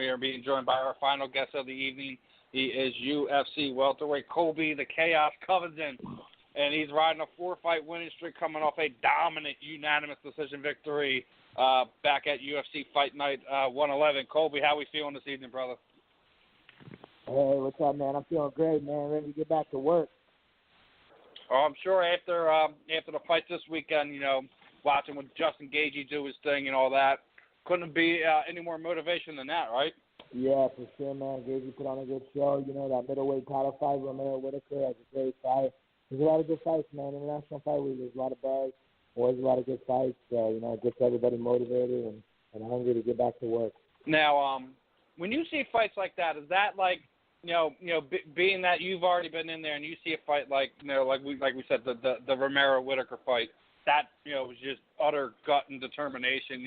we are being joined by our final guest of the evening. He is UFC Welterweight Colby the Chaos Covington, and he's riding a 4-fight winning streak coming off a dominant unanimous decision victory back at UFC Fight Night 111. Colby, how we feeling this evening, brother? Hey, what's up, man? I'm feeling great, man. Ready to get back to work. Oh, I'm sure after the fight this weekend, watching with Justin Gaethje do his thing and all that, couldn't be any more motivation than that, right? Yeah, for sure, man. Gaethje put on a good show. That middleweight title fight, Romero Whitaker, has a great fight. There's a lot of good fights, man. International Fight Week, there's a lot of buzz. Always a lot of good fights. It gets everybody motivated and hungry to get back to work. Now, when you see fights like that, is that like, being that you've already been in there and you see a fight like we said, the Romero Whitaker fight, that was just utter gut and determination.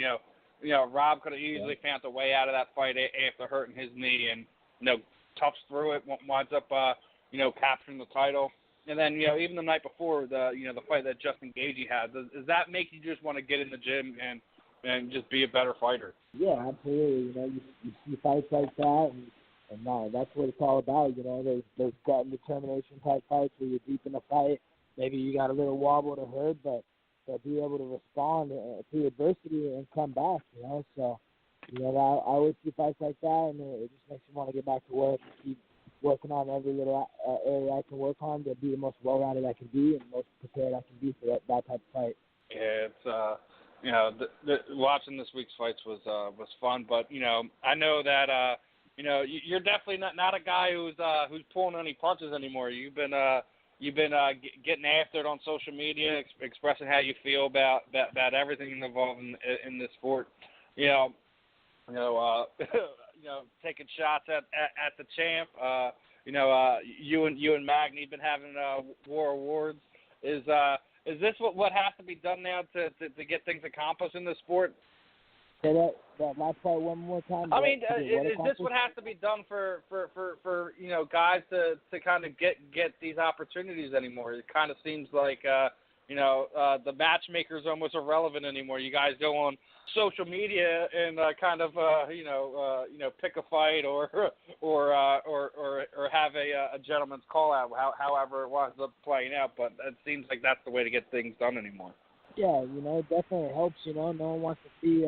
Rob could have easily found a way out of that fight after hurting his knee, and toughs through it, winds up capturing the title. And then even the night before the fight that Justin Gaethje had, does that make you just want to get in the gym and just be a better fighter? Yeah, absolutely. You see fights like that, and that's what it's all about. Those gut and determination type fights where you're deep in the fight. Maybe you got a little wobble to hurt, but be able to respond to adversity and come back. So I always see fights like that, and it just makes you want to get back to work and keep working on every little area I can work on to be the most well-rounded I can be and the most prepared I can be for that type of fight. Yeah, it's watching this week's fights was fun, but I know that you're definitely not a guy who's pulling any punches anymore. You've been getting after it on social media, expressing how you feel about everything involved in this sport. Taking shots at the champ. You and Magny been having war awards. Is this what has to be done now to get things accomplished in the sport? Say that last part one more time. I mean, is this what has to be done for guys to kind of get these opportunities anymore? It kind of seems like the matchmaker's almost irrelevant anymore. You guys go on social media and pick a fight or have a gentleman's call out, however it winds up playing out. But it seems like that's the way to get things done anymore. Yeah, it definitely helps. No one wants to see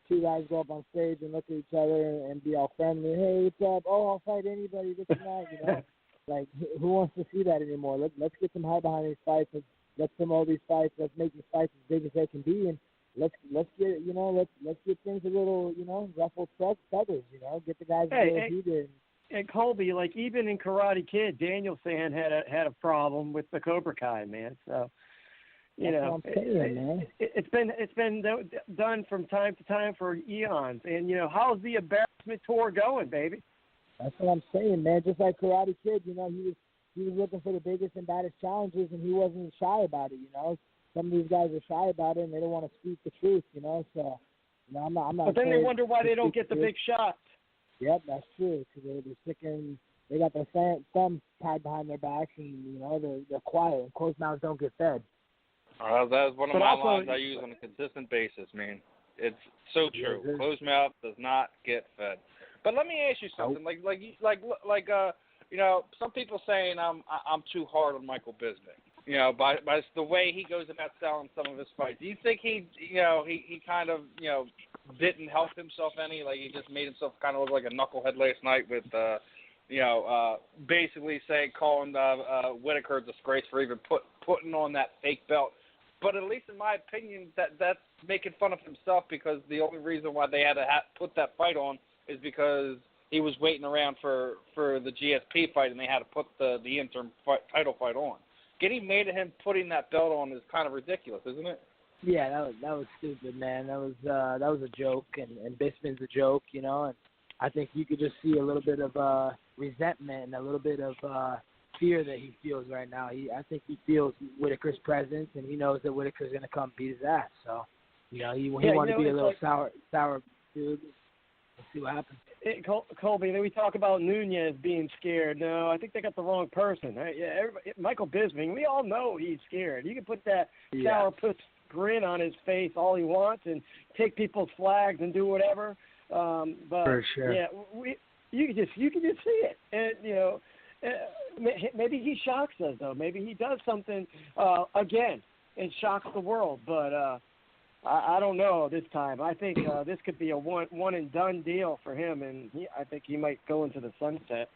two guys go up on stage and look at each other and be all friendly. Hey, what's up? Oh, I'll fight anybody. This and that. Like who wants to see that anymore? Let's get some hype behind these fights. Let's promote these fights. Let's make these fights as big as they can be, and let's get let's get things a little ruffled feathers. Get the guys a little heated. And Colby, like even in Karate Kid, Daniel-san had a problem with the Cobra Kai, man. So. That's what I'm saying, man. It's been done from time to time for eons, and how's the embarrassment tour going, baby? That's what I'm saying, man. Just like Karate Kid, he was looking for the biggest and baddest challenges, and he wasn't shy about it. Some of these guys are shy about it, and they don't want to speak the truth. So, I'm not. But then they wonder why they don't get the big shots. Yep, that's true. Because they're sticking. They got their thumbs tied behind their backs, and they're quiet. And closed mouths don't get fed. That's one of my lines I use on a consistent basis, man. It's so true. Yeah, closed mouth does not get fed. But let me ask you something. Some people saying I'm too hard on Michael Bisping. By the way he goes about selling some of his fights. Do you think he kind of didn't help himself any? Like he just made himself kind of look like a knucklehead last night with basically calling Whitaker a disgrace for even putting on that fake belt. But at least in my opinion, that's making fun of himself, because the only reason why they had to put that fight on is because he was waiting around for the GSP fight, and they had to put the interim title fight on. Getting made of him putting that belt on is kind of ridiculous, isn't it? Yeah, that was stupid, man. That was a joke, and Bisping's a joke, and I think you could just see a little bit of resentment and a little bit of fear that he feels right now. I think he feels Whitaker's presence, and he knows that Whitaker's going to come beat his ass. So, he wanted to be a little sour dude. We'll see what happens. Colby, then we talk about Nunez being scared. No, I think they got the wrong person. Michael Bisping, we all know he's scared. You can put that sourpuss grin on his face all he wants and take people's flags and do whatever. But for sure. yeah, you can just see it, and maybe he shocks us though. Maybe he does something again and shocks the world. But I don't know this time. I think this could be a one and done deal for him, and I think he might go into the sunset.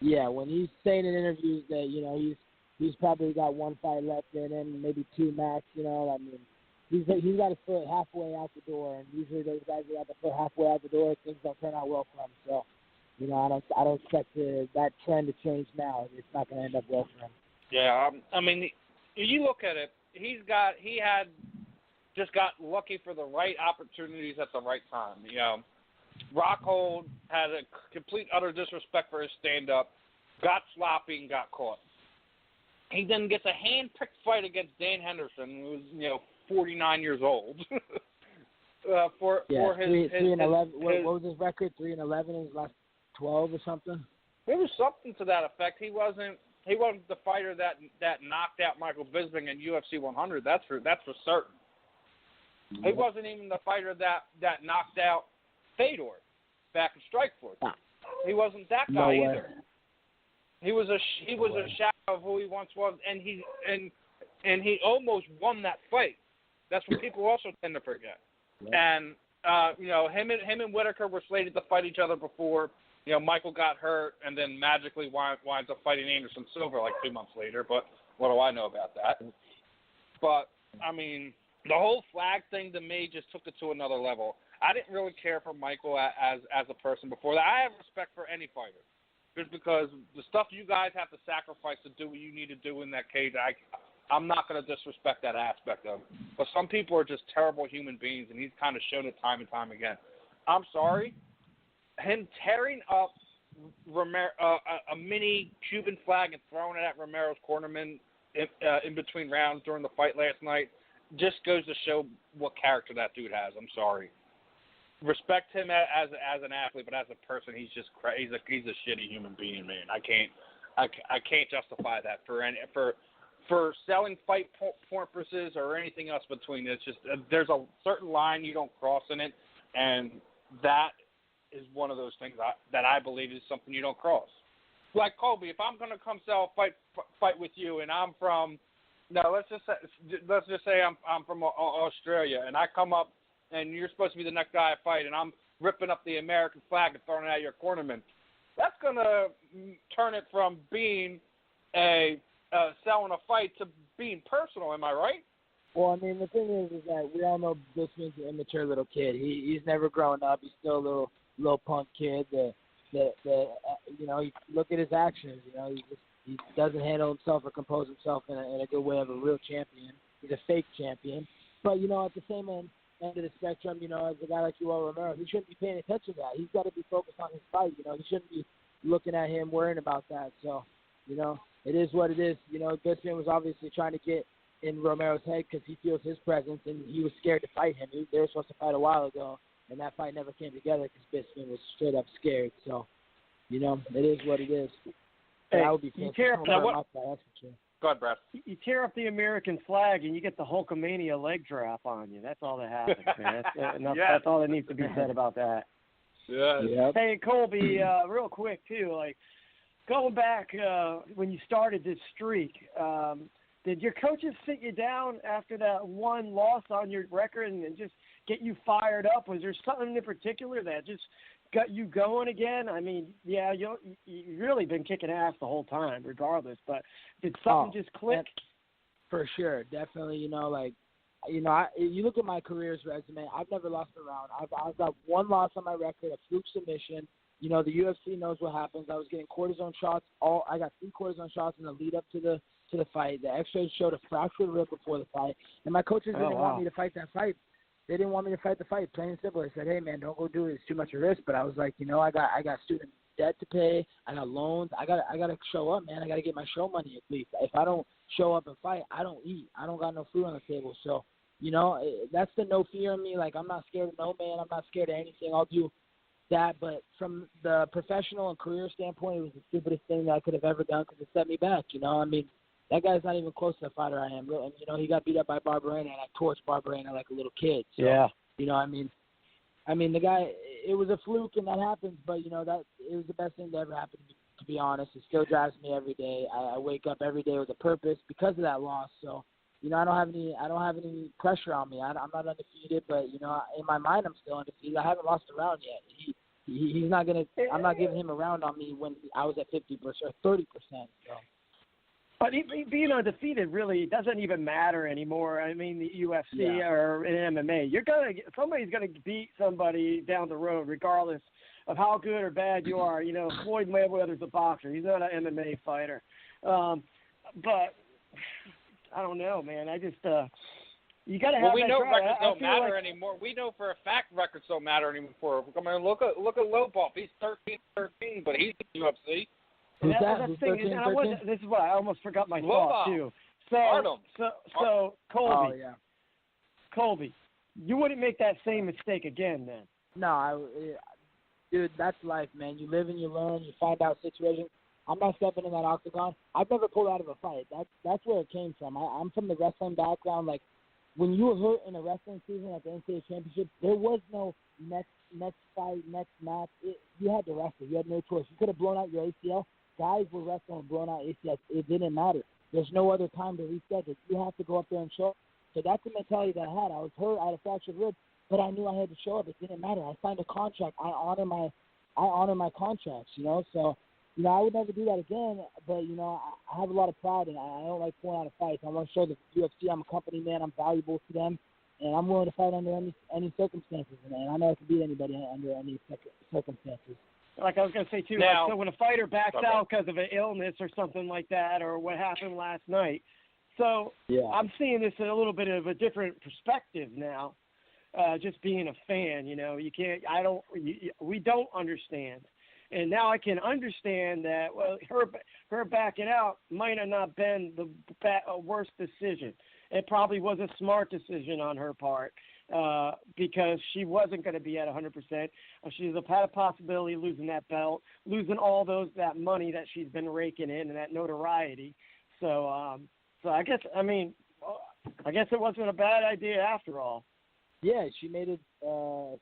Yeah, when he's saying in interviews that he's probably got one fight left in him, maybe two max. I mean, he's got his foot halfway out the door, and usually those guys who have the foot halfway out the door, things don't turn out well for him. So, I don't expect that trend to change now. It's not going to end up well for him. Yeah, I mean, you look at it. He had just got lucky for the right opportunities at the right time. Rockhold had a complete utter disrespect for his stand-up, got sloppy and got caught. He then gets a hand-picked fight against Dan Henderson, who was 49 years old. For his 3-11. What was his record? 3-11 in his last 12 or something. There was something to that effect. He wasn't the fighter that knocked out Michael Bisping in UFC 100. That's for certain. He wasn't even the fighter that knocked out Fedor back in Strikeforce. He wasn't that guy either. He was a shadow of who he once was, and he almost won that fight. That's what people also tend to forget. Yeah. And him and Whitaker were slated to fight each other before. Michael got hurt, and then magically winds up fighting Anderson Silva like 2 months later. But what do I know about that? But I mean, the whole flag thing to me just took it to another level. I didn't really care for Michael as a person before that. I have respect for any fighter, just because the stuff you guys have to sacrifice to do what you need to do in that cage, I'm not going to disrespect that aspect of it. But some people are just terrible human beings, and he's kind of shown it time and time again. I'm sorry. Him tearing up a mini Cuban flag and throwing it at Romero's cornerman in between rounds during the fight last night just goes to show what character that dude has. I'm sorry. Respect him as an athlete, but as a person, he's a shitty human being, man. I can't justify that for selling fight purposes or anything else between. It's just there's a certain line you don't cross in it, and that is one of those things that I believe is something you don't cross. Like Colby, if I'm going to come sell a fight with you, and I'm from let's just say I'm from Australia, and I come up and you're supposed to be the next guy I fight, and I'm ripping up the American flag and throwing it at your cornerman, that's going to turn it from being selling a fight to being personal. Am I right? Well, I mean, the thing is that we all know Bisping's an immature little kid. He's never grown up. He's still a little punk kid. Look at his actions. He doesn't handle himself or compose himself in a good way of a real champion. He's a fake champion. But at the same end of the spectrum, as a guy like Yoel Romero, he shouldn't be paying attention to that. He's got to be focused on his fight. He shouldn't be looking at him, worrying about that. So, it is what it is. Bisping was obviously trying to get in Romero's head because he feels his presence, and he was scared to fight him. They were supposed to fight a while ago, and that fight never came together because Bisping was straight up scared. So, it is what it is. Hey, I would be you tear up Go ahead, Brad. You tear up the American flag and you get the Hulkamania leg drop on you. That's all that happens, man. That's all that needs to be said about that. Yeah. Yep. Hey, Colby, real quick too, like going back when you started this streak, did your coaches sit you down after that one loss on your record and just get you fired up? Was there something in particular that just got you going again? I mean, yeah, you've really been kicking ass the whole time, regardless. But did something just click? For sure, definitely. You look at my career's resume. I've never lost a round. I've got one loss on my record, a fluke submission. The UFC knows what happens. I was getting cortisone shots. I got 3 cortisone shots in the lead up to the fight. The X-rays showed a fractured rib before the fight, and my coaches didn't want me to fight that fight. They didn't want me to fight the fight, plain and simple. They said, hey, man, don't go do it. It's too much of a risk. But I was like, I got student debt to pay. I got loans. I got to show up, man. I got to get my show money at least. If I don't show up and fight, I don't eat. I don't got no food on the table. So, that's the no fear in me. Like, I'm not scared of no man. I'm not scared of anything. I'll do that. But from the professional and career standpoint, it was the stupidest thing that I could have ever done because it set me back. I mean, that guy's not even close to the fighter I am. And, he got beat up by Barberena, and I torched Barberena like a little kid. So, yeah. I mean, the guy, it was a fluke and that happens, but that it was the best thing that ever happened to me, to be honest. It still drives me every day. I wake up every day with a purpose because of that loss. So, I don't have any pressure on me. I'm not undefeated, but in my mind I'm still undefeated. I haven't lost a round yet. He's not gonna. I'm not giving him a round on me when I was at 50% or 30%. So. But being undefeated really doesn't even matter anymore. I mean, the UFC or in MMA, somebody's gonna beat somebody down the road, regardless of how good or bad you are. Floyd Mayweather's a boxer; he's not an MMA fighter. But I don't know, man. I just you got to have. Well, we know drive. records don't matter anymore. We know for a fact records don't matter anymore. I mean, look at Lobov. He's 13-13, but he's in the UFC. This is what I almost forgot my thought too. So Colby, Colby, you wouldn't make that same mistake again, then? No, dude, that's life, man. You live and you learn. You find out situations. I'm not stepping in that octagon. I've never pulled out of a fight. That's where it came from. I'm from the wrestling background. Like, when you were hurt in a wrestling season at the NCAA championship, there was no next fight, next match. You had to wrestle. You had no choice. You could have blown out your ACL. Guys were wrestling and blown out ACL. It didn't matter. There's no other time to reschedule. You have to go up there and show up. So that's the mentality that I had. I was hurt. I had a fractured rib, but I knew I had to show up. It didn't matter. I signed a contract. I honor my contracts. So. I would never do that again, but, I have a lot of pride, and I don't like pulling out of fights. I want to show the UFC I'm a company man, I'm valuable to them, and I'm willing to fight under any circumstances, and I know I can beat anybody under any circumstances. Like I was going to say, too, so when a fighter backs out because of an illness or something like that, or what happened last night, I'm seeing this in a little bit of a different perspective now, just being a fan, we don't understand. And now I can understand that, her backing out might have not been the worst decision. It probably was a smart decision on her part because she wasn't going to be at 100%. She's had a possibility of losing that belt, losing all that money that she's been raking in and that notoriety. So I guess it wasn't a bad idea after all. Yeah, she made a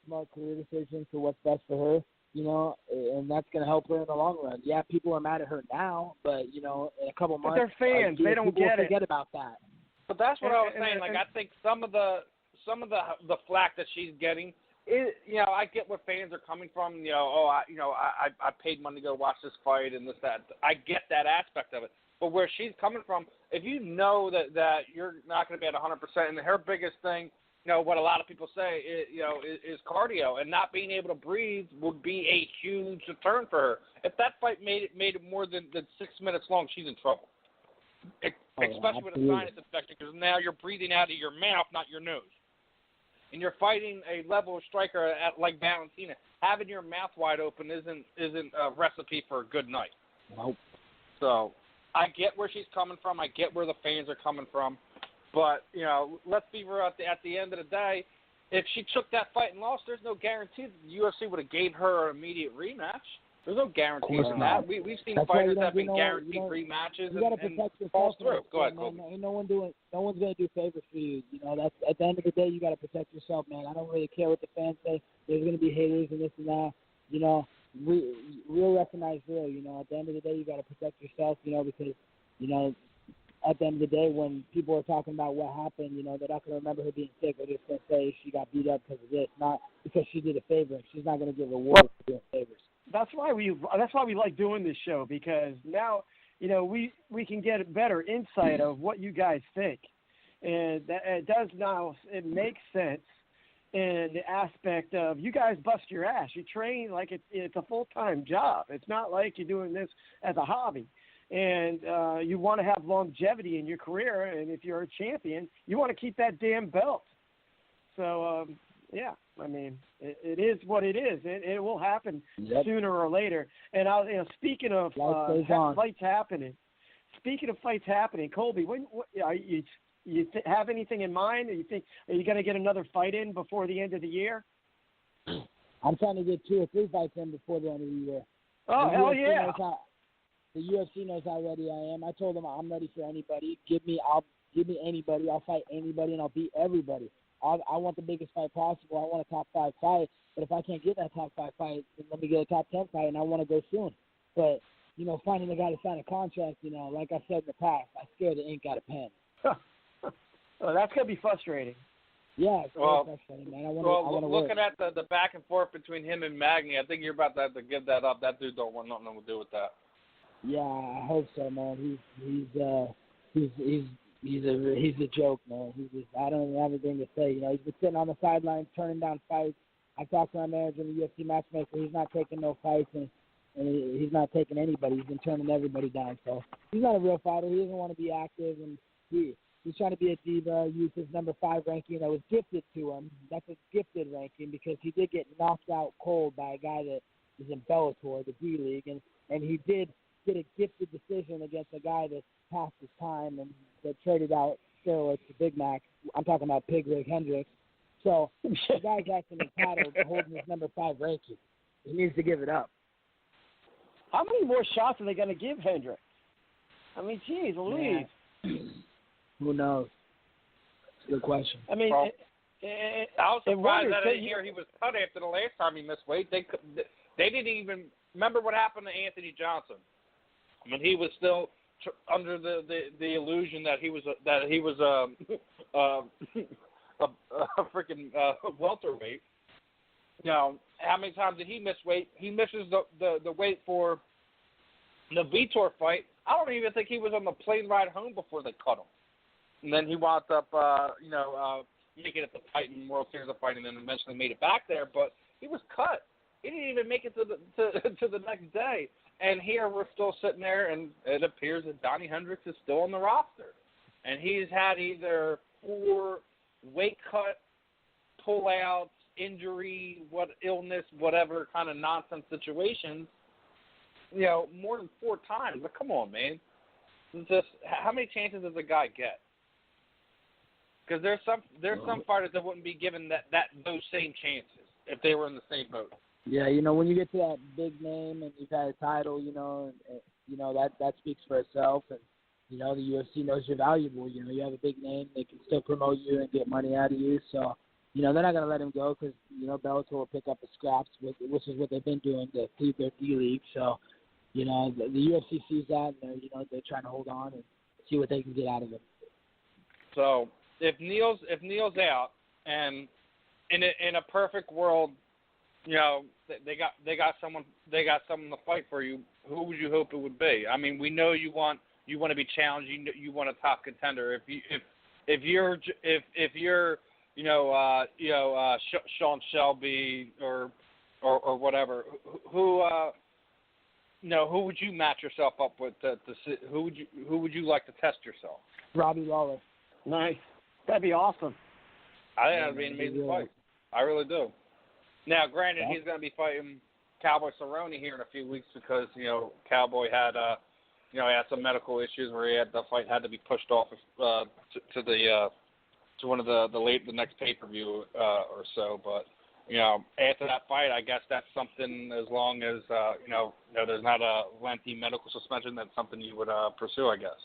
smart career decision for what's best for her. And that's going to help her in the long run. Yeah, people are mad at her now, but, in a couple months. But they're fans. They don't get it. Forget about that. But that's what I was saying. Like, I think some of the flack that she's getting is, I get where fans are coming from. I paid money to go watch this fight and this, that. I get that aspect of it. But where she's coming from, if you know that you're not going to be at 100%, and her biggest thing, what a lot of people say is cardio, and not being able to breathe would be a huge deterrent for her. If that fight made it more than 6 minutes long, she's in trouble. Especially with a sinus infection, because now you're breathing out of your mouth, not your nose. And you're fighting a level striker like Valentina. Having your mouth wide open isn't a recipe for a good night. Nope. So I get where she's coming from. I get where the fans are coming from. But, let's be real, at the end of the day, if she took that fight and lost, there's no guarantee that the UFC would have gave her an immediate rematch. There's no guarantees in that. We've seen fighters that have been guaranteed rematches and falls through. Go ahead, Colby. Ain't no one's going to do favors for you. That's at the end of the day, you got to protect yourself, man. I don't really care what the fans say. There's going to be haters and this and that. Real recognize real. At the end of the day, you got to protect yourself. Because at the end of the day, when people are talking about what happened, they're not going to remember her being sick. They're just going to say she got beat up because of this, not because she did a favor. She's not going to get rewarded for doing favors. That's why we like doing this show, because now, we can get a better insight of what you guys think. And it makes sense in the aspect of you guys bust your ass. You train like it's a full-time job. It's not like you're doing this as a hobby. And you want to have longevity in your career, and if you're a champion, you want to keep that damn belt. So, it is what it is. It will happen sooner or later. And speaking of fights happening, Colby, you have anything in mind? Are you going to get another fight in before the end of the year? I'm trying to get 2 or 3 fights in before the end of the year. Oh, hell yeah! The UFC knows how ready I am. I told them I'm ready for anybody. Give me anybody. I'll fight anybody, and I'll beat everybody. I want the biggest fight possible. I want a top 5 fight. But if I can't get that top 5 fight, then let me get a top 10 fight, and I want to go soon. But, finding a guy to sign a contract, like I said in the past, I scare the ink out of pen. Well, that's going to be frustrating. Yeah, it's very frustrating, man. I want to looking at the back and forth between him and Magny, I think you're about to have to give that up. That dude don't want nothing to do with that. Yeah, I hope so, man. He's a joke, man. I don't even have anything to say. He's been sitting on the sidelines turning down fights. I talked to my manager, the UFC matchmaker. He's not taking no fights, and he's not taking anybody. He's been turning everybody down. So he's not a real fighter. He doesn't want to be active, and he's trying to be a diva. Use his number 5 ranking that was gifted to him. That's a gifted ranking because he did get knocked out cold by a guy that is in Bellator, the D League, and he did get a gifted decision against a guy that's past his time and that traded out steroids to Big Mac. I'm talking about Pig Rig Hendricks. So the guy's acting entitled to holding his number 5 ranking. He needs to give it up. How many more shots are they going to give Hendricks? I mean, geez, Louise. Yeah. Who knows? It's a good question. I mean, I was surprised that I didn't hear he was cut after the last time he missed weight. They didn't even remember what happened to Anthony Johnson. I mean, he was still under the illusion that he was a freaking welterweight. How many times did he miss weight? He misses the weight for the Vitor fight. I don't even think he was on the plane ride home before they cut him. And then he wound up, making it to fight in World Series of Fighting, and then eventually made it back there. But he was cut. He didn't even make it to the next day. And here we're still sitting there, and it appears that Donnie Hendricks is still on the roster. And he's had either 4 weight cut, pullouts, injury, illness, whatever kind of nonsense situations, more than 4 times. But come on, man. Just how many chances does a guy get? Because there's some fighters that wouldn't be given those same chances if they were in the same boat. Yeah, when you get to that big name and you've had a title, that speaks for itself. And, the UFC knows you're valuable. You have a big name. They can still promote you and get money out of you. So, they're not going to let him go because, Bellator will pick up the scraps, which is what they've been doing to feed their D-League. So, the UFC sees that, and they're trying to hold on and see what they can get out of it. So, if Neil's out, and in a perfect world, they got someone to fight for you, who would you hope it would be? I mean, we know you want to be challenged. You want a top contender. If you're Sean Shelby or whatever, who would you match yourself up with? Who would you like to test yourself? Robbie Lawler. Nice. That'd be awesome. I think that'd be an amazing fight. I really do. Now, granted, he's going to be fighting Cowboy Cerrone here in a few weeks because Cowboy had had some medical issues where the fight had to be pushed off to one of the next pay-per-view or so. But after that fight, I guess that's something. As long as there's not a lengthy medical suspension, that's something you would pursue, I guess.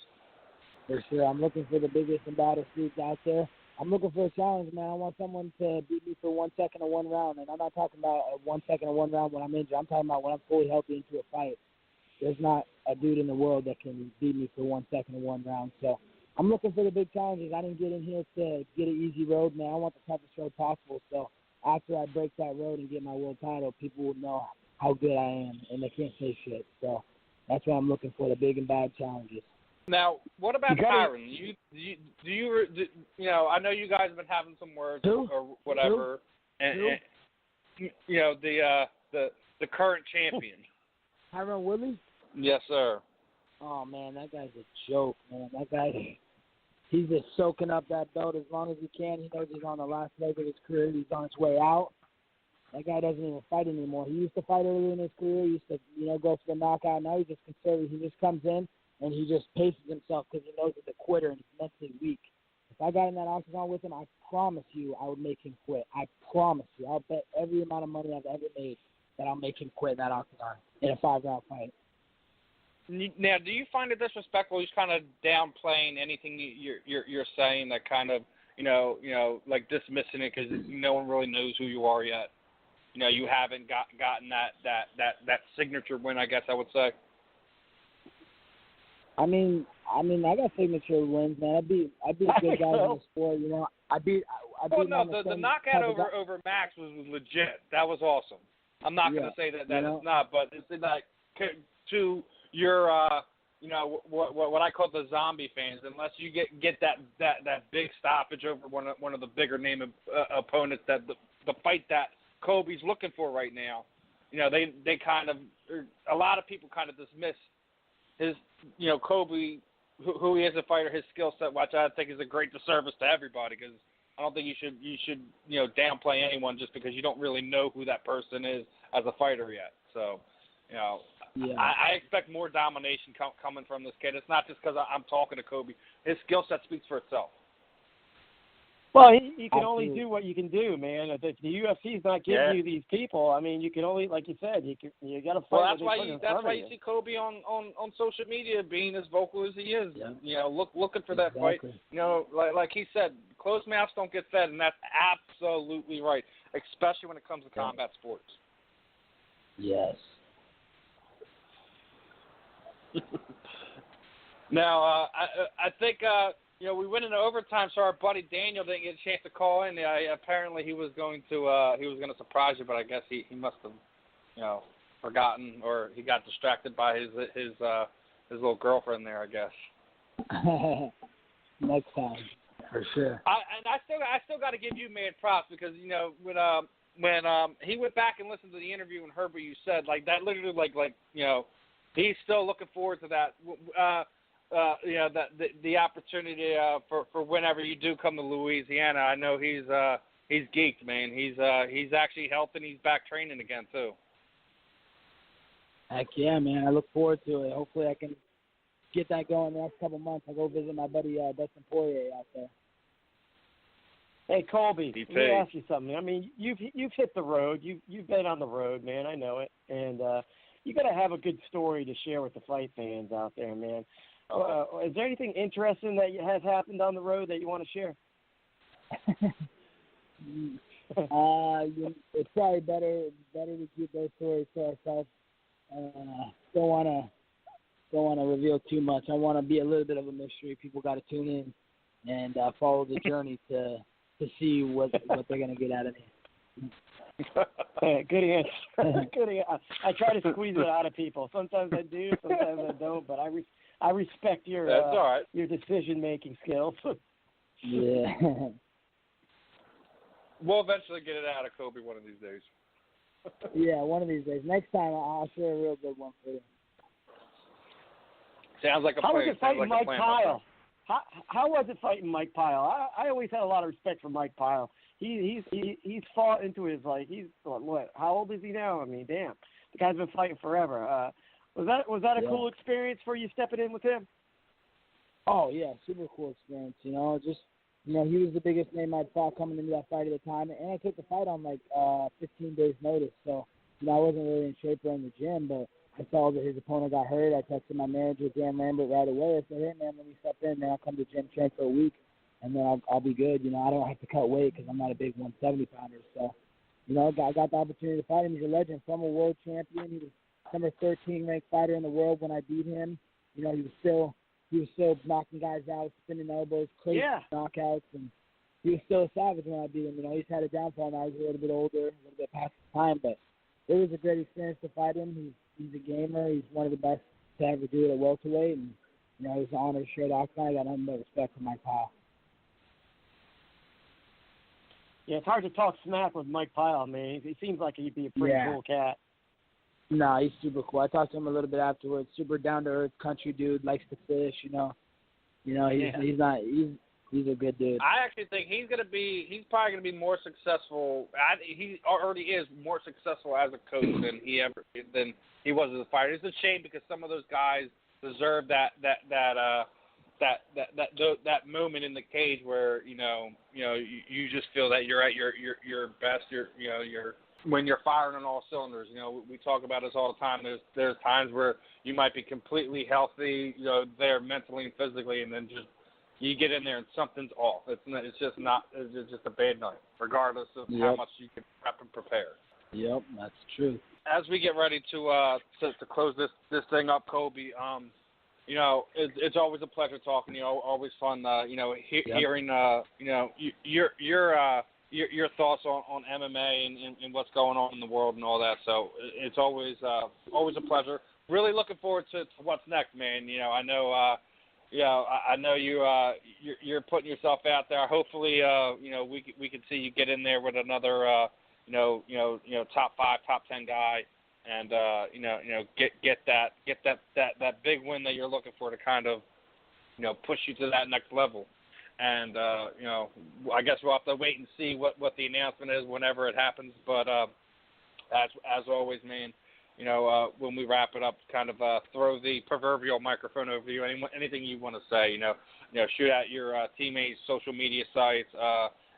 For sure, I'm looking for the biggest and baddest dudes out there. I'm looking for a challenge, man. I want someone to beat me for 1 second or 1 round. And I'm not talking about 1 second or 1 round when I'm injured. I'm talking about when I'm fully healthy into a fight. There's not a dude in the world that can beat me for 1 second or 1 round. So I'm looking for the big challenges. I didn't get in here to get an easy road, man. I want the toughest road possible. So after I break that road and get my world title, people will know how good I am, and they can't say shit. So that's what I'm looking for, the big and bad challenges. Now, what about Tyron? I know you guys have been having some words or whatever, and the current champion. Tyron Woodley? Yes, sir. Oh man, that guy's a joke, man. That guy, he's just soaking up that belt as long as he can. He knows he's on the last leg of his career. He's on his way out. That guy doesn't even fight anymore. He used to fight early in his career. He used to, go for the knockout. Now he's just conservative. He just comes in and he just paces himself because he knows he's a quitter and he's mentally weak. If I got in that octagon with him, I promise you I would make him quit. I promise you. I'll bet every amount of money I've ever made that I'll make him quit that octagon in a 5-round fight. Now, do you find it disrespectful? He's kind of downplaying anything you're saying that kind of like dismissing it because no one really knows who you are yet. You haven't gotten that signature win, I guess I would say. I mean, I got signature wins, man. I beat good guys in the sport, I beat. The knockout over Max was legit. That was awesome. I'm not going to say that it's not, but it's like to your what I call the zombie fans. Unless you get that big stoppage over one of the bigger name opponents, that the fight that Colby's looking for right now, they kind of, a lot of people kind of dismiss his, Colby, who he is a fighter, his skill set, which I think is a great disservice to everybody, because I don't think you should downplay anyone just because you don't really know who that person is as a fighter yet. So, I expect more domination coming from this kid. It's not just because I'm talking to Colby. His skill set speaks for itself. Well, you can only do what you can do, man. The UFC is not giving you these people. I mean, you can only, like you said, you got to fight. Well, that's why you see Colby on social media being as vocal as he is. Yeah. Looking for that fight. Like he said, closed mouths don't get fed, and that's absolutely right, especially when it comes to combat sports. Yes. Now, I think. We went into overtime, so our buddy Daniel didn't get a chance to call in. Apparently, he was going to surprise you, but I guess he must have, forgotten, or he got distracted by his little girlfriend there, I guess. Next time, for sure. I still got to give you mad props because when he went back and listened to the interview and heard what you said, like that literally, like he's still looking forward to that. The opportunity for whenever you do come to Louisiana. I know he's geeked, man. He's actually helping. He's back training again too. Heck yeah, man! I look forward to it. Hopefully, I can get that going the next couple months. I'll go visit my buddy Dustin Poirier out there. Hey Colby, let me ask you something. I mean, you've hit the road. You've been on the road, man. I know it, and you got to have a good story to share with the fight fans out there, man. Is there anything interesting that has happened on the road that you want to share? It's probably better to keep those stories to ourselves. Don't want to reveal too much. I want to be a little bit of a mystery. People got to tune in and follow the journey to see what they're gonna get out of me. Good answer. Good answer. I try to squeeze it out of people. Sometimes I do, sometimes I don't. But I respect your your decision-making skills. Yeah. We'll eventually get it out of Colby one of these days. Yeah, one of these days. Next time, I'll share a real good one for you. Sounds like a plan. How was it fighting like Mike Pyle? How was it fighting Mike Pyle? I always had a lot of respect for Mike Pyle. He's fought into his he's what? How old is he now? I mean, damn, the guy's been fighting forever. Was that a cool experience for you stepping in with him? Oh yeah, super cool experience. He was the biggest name I'd fought coming into that fight at the time, and I took the fight on 15 days notice. So I wasn't really in shape or in the gym, but I saw that his opponent got hurt. I texted my manager Dan Lambert right away. I said, "Hey man, let me step in. Then I'll come to gym train for a week, and then I'll be good. I don't have to cut weight because I'm not a big 170 pounder. So I got the opportunity to fight him. He's a legend, former world champion. He was number 13 ranked fighter in the world when I beat him. He was still knocking guys out, spinning elbows, crazy knockouts, and he was still a savage when I beat him. He's had a downfall now. He's a little bit older, a little bit past his time, but it was a great experience to fight him. He's a gamer. He's one of the best to ever do it at welterweight, and it was an honor to share the octagon. I got nothing but respect for Mike Pyle. Yeah, it's hard to talk smack with Mike Pyle, man. He seems like he'd be a pretty cool cat. No, he's super cool. I talked to him a little bit afterwards. Super down to earth country dude, likes to fish. He's a good dude. I actually think he's probably gonna be more successful. He already is more successful as a coach than he was as a fighter. It's a shame because some of those guys deserve that moment in the cage where you just feel that you're at your best. You're when you're firing on all cylinders. We talk about this all the time. There's times where you might be completely healthy, there mentally and physically, and then just you get in there and something's off. It's just a bad night, regardless of how much you can prep and prepare. Yep, that's true. As we get ready to close this thing up, Colby, you know, it's always a pleasure talking to you. Always fun, you know, hearing, you know, your thoughts on MMA and what's going on in the world and all that. So it's always a pleasure. Really looking forward to what's next, man. You know, I know. I know you're putting yourself out there. Hopefully, you know, we can see you get in there with another, you know, top 5, top 10 guy, and you know, get that big win that you're looking for to kind of, you know, push you to that next level. And you know, I guess we'll have to wait and see what the announcement is whenever it happens. But as always, man. You know, when we wrap it up, kind of throw the proverbial microphone over you. Anything you want to say, you know, shoot out your teammates' social media sites,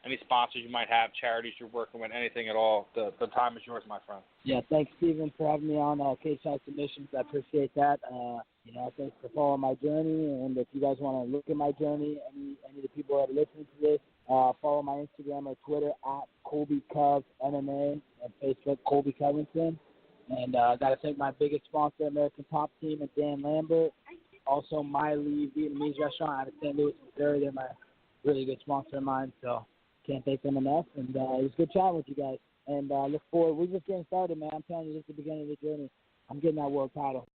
any sponsors you might have, charities you're working with, anything at all. The time is yours, my friend. Yeah, thanks, Steven, for having me on Cage Side Submissions. I appreciate that. You know, thanks for following my journey. And if you guys want to look at my journey, any of the people that are listening to this, follow my Instagram or Twitter at Colby Cov MMA and Facebook Colby Covington. And I got to thank my biggest sponsor, American Top Team, and Dan Lambert. Also, My Lee Vietnamese restaurant out of St. Louis, Missouri. They're my really good sponsor of mine, so can't thank them enough. And it was good chatting with you guys. And look forward. We're just getting started, man. I'm telling you, this is the beginning of the journey. I'm getting that world title.